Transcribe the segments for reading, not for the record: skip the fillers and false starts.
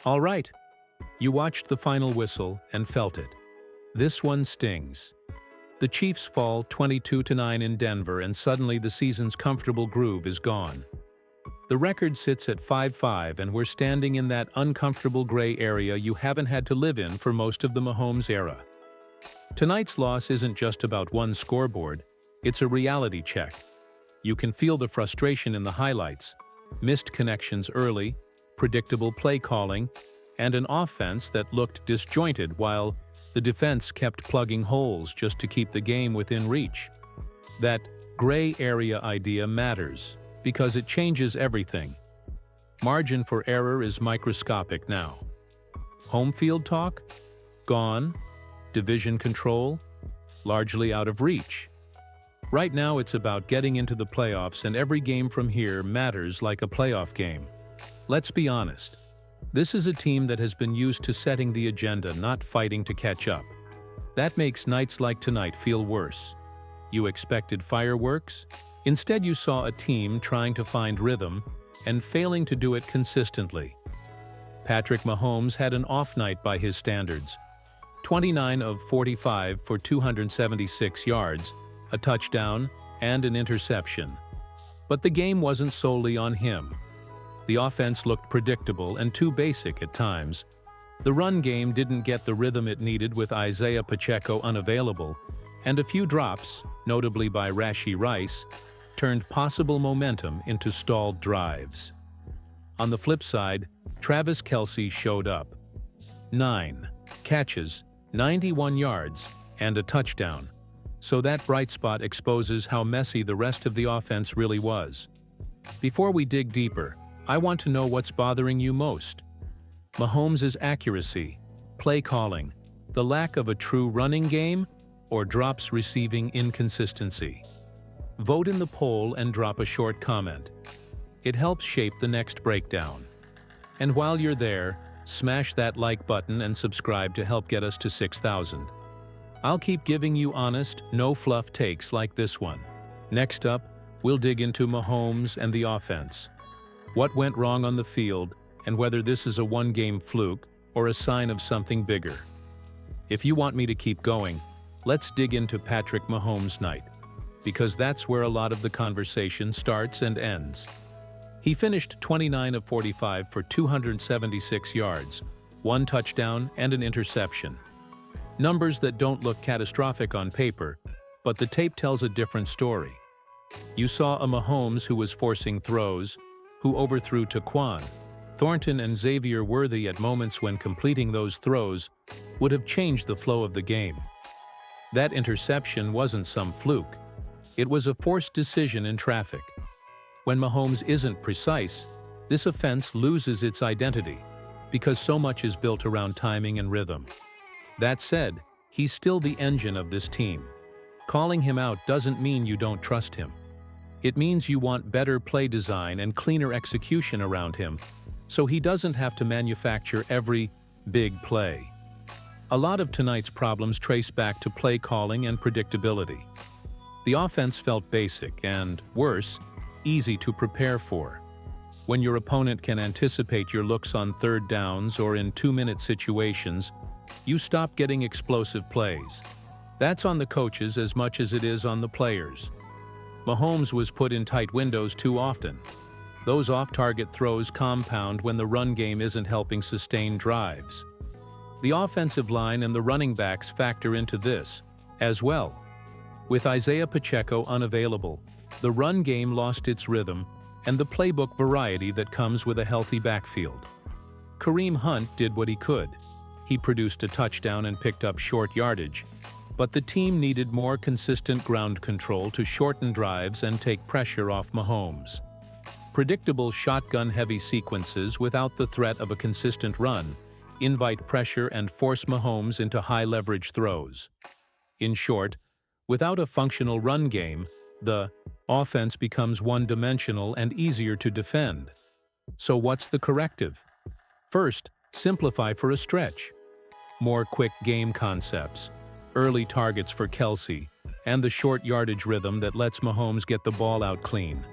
All right, you watched the final whistle and felt it. This one stings. The Chiefs fall 22-9 in Denver, and suddenly the season's comfortable groove is gone. The record sits at 5-5, and we're standing in that uncomfortable gray area you haven't had to live in for most of the Mahomes era. Tonight's loss isn't just about one scoreboard, it's a reality check. You can feel the frustration in the highlights: missed connections early, predictable play calling, and an offense that looked disjointed while the defense kept plugging holes just to keep the game within reach. That gray area idea matters because it changes everything. Margin for error is microscopic now. Home field talk? Gone. Division control? Largely out of reach. Right now it's about getting into the playoffs, and every game from here matters like a playoff game. Let's be honest. This is a team that has been used to setting the agenda, not fighting to catch up. That makes nights like tonight feel worse. You expected fireworks? Instead, you saw a team trying to find rhythm and failing to do it consistently. Patrick Mahomes had an off night by his standards. 29 of 45 for 276 yards, a touchdown, and an interception. But the game wasn't solely on him. The offense looked predictable and too basic at times. The run game didn't get the rhythm it needed with Isaiah Pacheco unavailable, and a few drops, notably by Rashee Rice, turned possible momentum into stalled drives. On the flip side, Travis Kelce showed up. 9 catches, 91 yards, and a touchdown. So that bright spot exposes how messy the rest of the offense really was. Before we dig deeper, I want to know what's bothering you most. Mahomes' accuracy, play calling, the lack of a true running game, or drops receiving inconsistency? Vote in the poll and drop a short comment. It helps shape the next breakdown. And while you're there, smash that like button and subscribe to help get us to 6,000. I'll keep giving you honest, no-fluff takes like this one. Next up, we'll dig into Mahomes and the offense. What went wrong on the field, and whether this is a one-game fluke or a sign of something bigger. If you want me to keep going, let's dig into Patrick Mahomes' night, because that's where a lot of the conversation starts and ends. He finished 29 of 45 for 276 yards, one touchdown and an interception. Numbers that don't look catastrophic on paper, but the tape tells a different story. You saw a Mahomes who was forcing throws, who overthrew Taquan, Thornton, and Xavier Worthy at moments when completing those throws would have changed the flow of the game. That interception wasn't some fluke. It was a forced decision in traffic. When Mahomes isn't precise, this offense loses its identity, because so much is built around timing and rhythm. That said, he's still the engine of this team. Calling him out doesn't mean you don't trust him. It means you want better play design and cleaner execution around him, so he doesn't have to manufacture every big play. A lot of tonight's problems trace back to play calling and predictability. The offense felt basic and, worse, easy to prepare for. When your opponent can anticipate your looks on third downs or in 2-minute situations, you stop getting explosive plays. That's on the coaches as much as it is on the players. Mahomes was put in tight windows too often. Those off-target throws compound when the run game isn't helping sustain drives. The offensive line and the running backs factor into this, as well. With Isaiah Pacheco unavailable, the run game lost its rhythm and the playbook variety that comes with a healthy backfield. Kareem Hunt did what he could. He produced a touchdown and picked up short yardage, but the team needed more consistent ground control to shorten drives and take pressure off Mahomes. Predictable shotgun-heavy sequences without the threat of a consistent run invite pressure and force Mahomes into high-leverage throws. In short, without a functional run game, the offense becomes one-dimensional and easier to defend. So what's the corrective? First, simplify for a stretch. More quick game concepts, early targets for Kelce, and the short yardage rhythm that lets Mahomes get the ball out clean.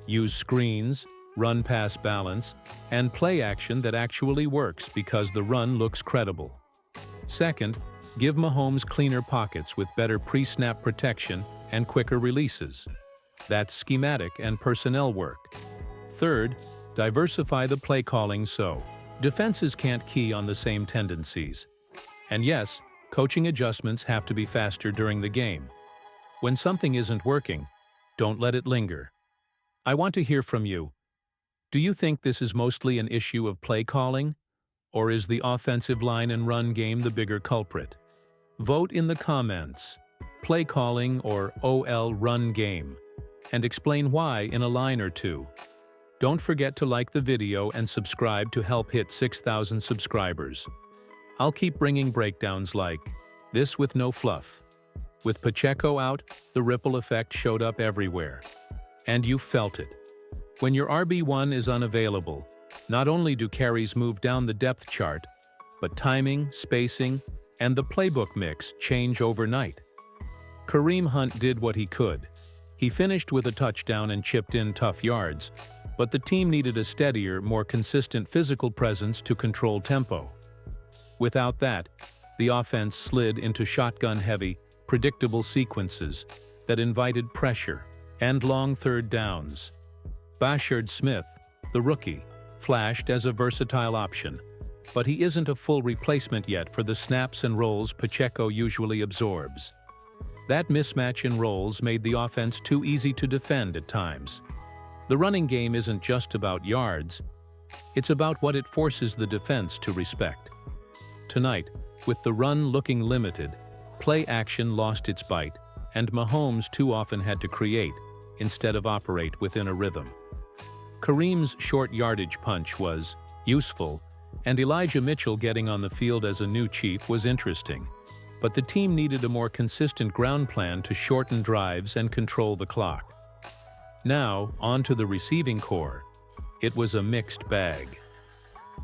Use screens, run-pass balance, and play action that actually works because the run looks credible. Second, give Mahomes cleaner pockets with better pre-snap protection and quicker releases. That's schematic and personnel work. Third, diversify the play calling so defenses can't key on the same tendencies. And yes, coaching adjustments have to be faster during the game. When something isn't working, don't let it linger. I want to hear from you. Do you think this is mostly an issue of play calling? Or is the offensive line and run game the bigger culprit? Vote in the comments, play calling or OL run game, and explain why in a line or two. Don't forget to like the video and subscribe to help hit 6,000 subscribers. I'll keep bringing breakdowns like this with no fluff. With Pacheco out, the ripple effect showed up everywhere. And you felt it. When your RB1 is unavailable, not only do carries move down the depth chart, but timing, spacing, and the playbook mix change overnight. Kareem Hunt did what he could. He finished with a touchdown and chipped in tough yards, but the team needed a steadier, more consistent physical presence to control tempo. Without that, the offense slid into shotgun-heavy, predictable sequences that invited pressure and long third downs. Bashard Smith, the rookie, flashed as a versatile option, but he isn't a full replacement yet for the snaps and roles Pacheco usually absorbs. That mismatch in roles made the offense too easy to defend at times. The running game isn't just about yards, it's about what it forces the defense to respect. Tonight, with the run looking limited, play action lost its bite, and Mahomes too often had to create, instead of operate within a rhythm. Kareem's short yardage punch was useful, and Elijah Mitchell getting on the field as a new chief was interesting, but the team needed a more consistent ground plan to shorten drives and control the clock. Now, on to the receiving core. It was a mixed bag.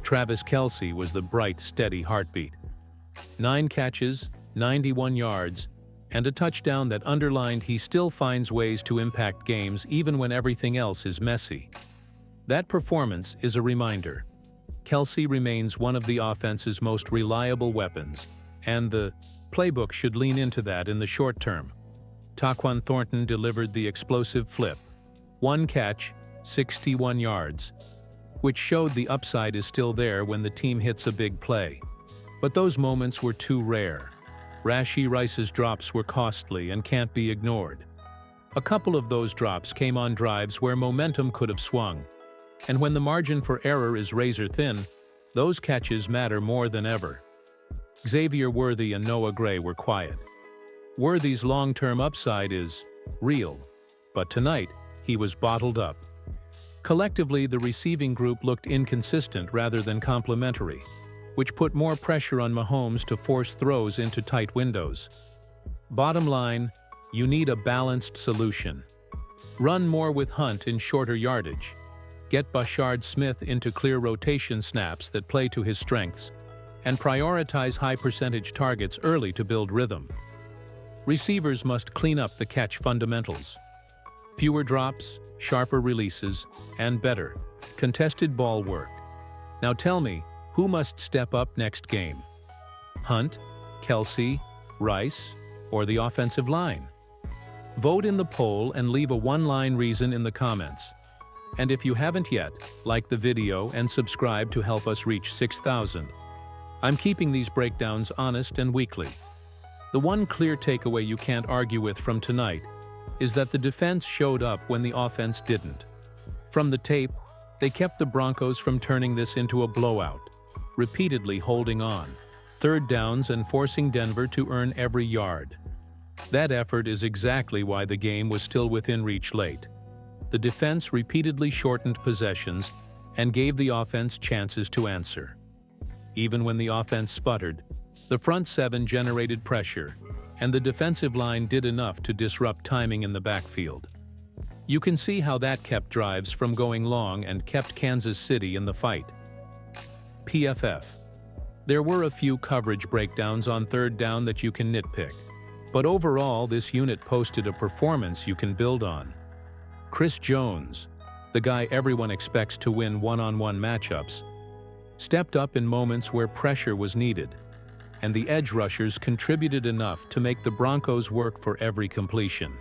Travis Kelce was the bright, steady heartbeat. 9 catches, 91 yards, and a touchdown that underlined he still finds ways to impact games even when everything else is messy. That performance is a reminder. Kelce remains one of the offense's most reliable weapons, and the playbook should lean into that in the short term. Tyquan Thornton delivered the explosive flip. 1 catch, 61 yards, which showed the upside is still there when the team hits a big play. But those moments were too rare. Rashee Rice's drops were costly and can't be ignored. A couple of those drops came on drives where momentum could have swung. And when the margin for error is razor thin, those catches matter more than ever. Xavier Worthy and Noah Gray were quiet. Worthy's long-term upside is real, but tonight, he was bottled up. Collectively, the receiving group looked inconsistent rather than complementary, which put more pressure on Mahomes to force throws into tight windows. Bottom line, you need a balanced solution. Run more with Hunt in shorter yardage. Get Bashard Smith into clear rotation snaps that play to his strengths, and prioritize high-percentage targets early to build rhythm. Receivers must clean up the catch fundamentals. Fewer drops, sharper releases, and better, contested ball work. Now tell me, who must step up next game? Hunt, Kelce, Rice, or the offensive line? Vote in the poll and leave a one-line reason in the comments. And if you haven't yet, like the video and subscribe to help us reach 6,000. I'm keeping these breakdowns honest and weekly. The one clear takeaway you can't argue with from tonight is that the defense showed up when the offense didn't. From the tape, they kept the Broncos from turning this into a blowout, repeatedly holding on, third downs and forcing Denver to earn every yard. That effort is exactly why the game was still within reach late. The defense repeatedly shortened possessions and gave the offense chances to answer. Even when the offense sputtered, the front seven generated pressure, and the defensive line did enough to disrupt timing in the backfield. You can see how that kept drives from going long and kept Kansas City in the fight. PFF. There were a few coverage breakdowns on third down that you can nitpick, but overall this unit posted a performance you can build on. Chris Jones. the guy everyone expects to win one-on-one matchups, stepped up in moments where pressure was needed, and the edge rushers contributed enough to make the Broncos work for every completion.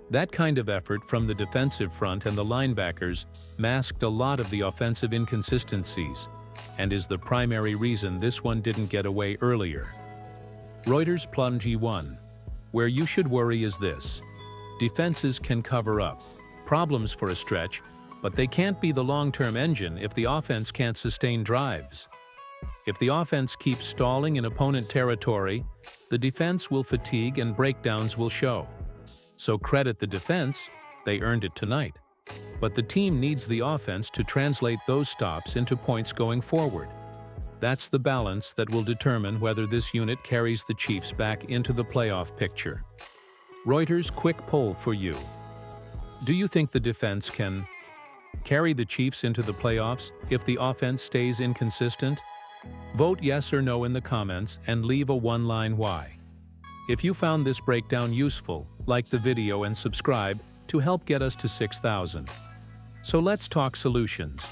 That kind of effort from the defensive front and the linebackers masked a lot of the offensive inconsistencies, and is the primary reason this one didn't get away earlier. Reuters plunge 1. Where you should worry is this: defenses can cover up problems for a stretch, but they can't be the long-term engine if the offense can't sustain drives. If the offense keeps stalling in opponent territory, the defense will fatigue and breakdowns will show. So credit the defense, they earned it tonight. But the team needs the offense to translate those stops into points going forward. That's the balance that will determine whether this unit carries the Chiefs back into the playoff picture. Reuters quick poll for you. Do you think the defense can carry the Chiefs into the playoffs if the offense stays inconsistent? Vote yes or no in the comments and leave a one-line why. If you found this breakdown useful, like the video and subscribe to help get us to 6,000. So let's talk solutions.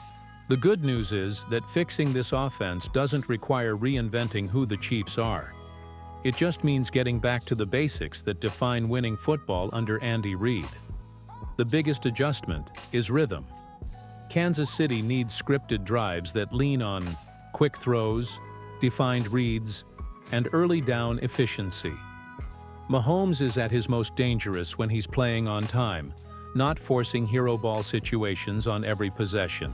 The good news is that fixing this offense doesn't require reinventing who the Chiefs are. It just means getting back to the basics that define winning football under Andy Reid. The biggest adjustment is rhythm. Kansas City needs scripted drives that lean on quick throws, defined reads, and early down efficiency. Mahomes is at his most dangerous when he's playing on time, not forcing hero ball situations on every possession.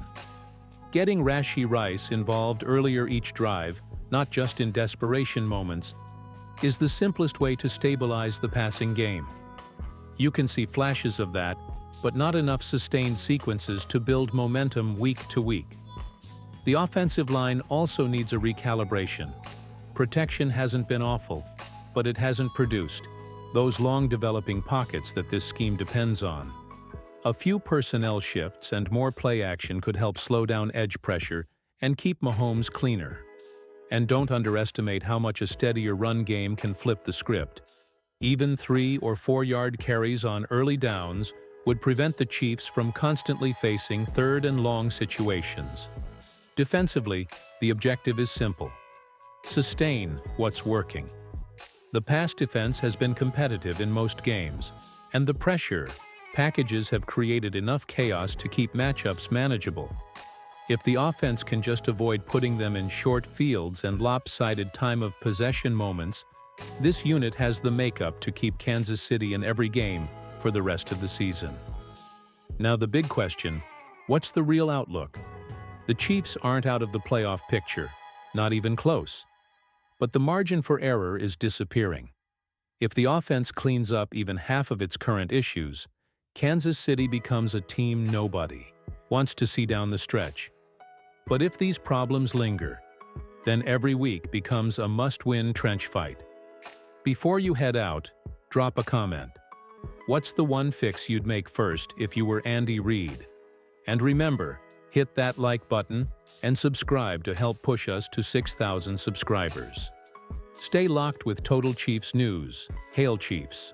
Getting Rashee Rice involved earlier each drive, not just in desperation moments, is the simplest way to stabilize the passing game. You can see flashes of that, but not enough sustained sequences to build momentum week to week. The offensive line also needs a recalibration. Protection hasn't been awful, but it hasn't produced those long developing pockets that this scheme depends on. A few personnel shifts and more play action could help slow down edge pressure and keep Mahomes cleaner. And don't underestimate how much a steadier run game can flip the script. Even 3 or 4 yard carries on early downs would prevent the Chiefs from constantly facing third and long situations. Defensively, the objective is simple: sustain what's working. The pass defense has been competitive in most games, and the pressure packages have created enough chaos to keep matchups manageable. If the offense can just avoid putting them in short fields and lopsided time of possession moments, this unit has the makeup to keep Kansas City in every game for the rest of the season. Now the big question: what's the real outlook? The Chiefs aren't out of the playoff picture, not even close. But the margin for error is disappearing. If the offense cleans up even half of its current issues, Kansas City becomes a team nobody wants to see down the stretch. But if these problems linger, then every week becomes a must-win trench fight. Before you head out, drop a comment. What's the one fix you'd make first if you were Andy Reid? And remember, hit that like button and subscribe to help push us to 6,000 subscribers. Stay locked with Total Chiefs News. Hail Chiefs!